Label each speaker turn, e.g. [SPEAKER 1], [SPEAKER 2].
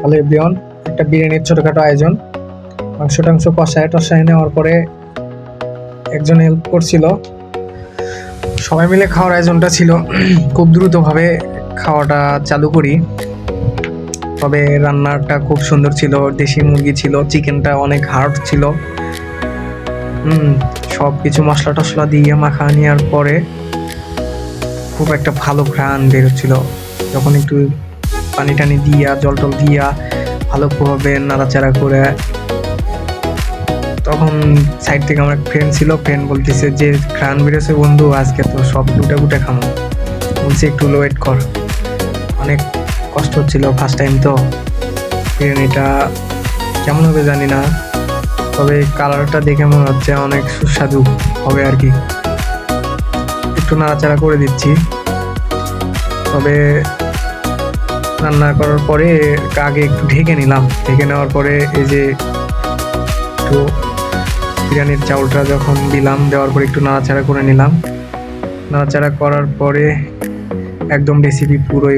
[SPEAKER 1] Hello everyone, একটা বিরিয়ানির ছোটখাটো আয়োজন। মাংস কষায় টষায় নেওয়ার পরে একজন হেল্প করছিল। সবাই মিলে খাওয়ার আয়োজনটা ছিল। খুব দ্রুতভাবে খাওয়াটা চালু করি। তবে রান্নাটা খুব সুন্দর ছিল, দেশি মুরগি ছিল, চিকেনটা অনেক হার্ড ছিল। সব কিছু মশলা টশলা দিয়ে মাখা নেওয়ার পরে খুব একটা ভালো ঘ্রাণ বেরোচ্ছিল। যখন একটু পানি টানি দিয়া জল টল দিয়া ভালোভাবে নাড়াচাড়া করে, তখন সাইড থেকে আমার ফ্রেন্ড ছিল, ফ্রেন্ড বলতেছে যে ঘ্রাণ বেরোছে বন্ধু, আজকে তো সব গুটা গুটা খামো। বলছি একটু ওয়েট কর। অনেক কষ্ট হচ্ছিল, ফার্স্ট টাইম তো। বিরিয়ানিটা কেমন হবে জানি না, তবে কালারটা দেখে মনে হচ্ছে অনেক সুস্বাদু হবে আর কি। একটু নাড়াচাড়া করে দিচ্ছি। তবে রান্না করার পরে আগে একটু ঢেকে নিলাম। ঢেকে নেওয়ার পরে এই যে একটু বিরিয়ানির চাউলটা যখন দিলাম, দেওয়ার পরে একটু নাড়াচাড়া করে নিলাম। নাড়াচাড়া করার পরে একদম রেসিপি পুরোই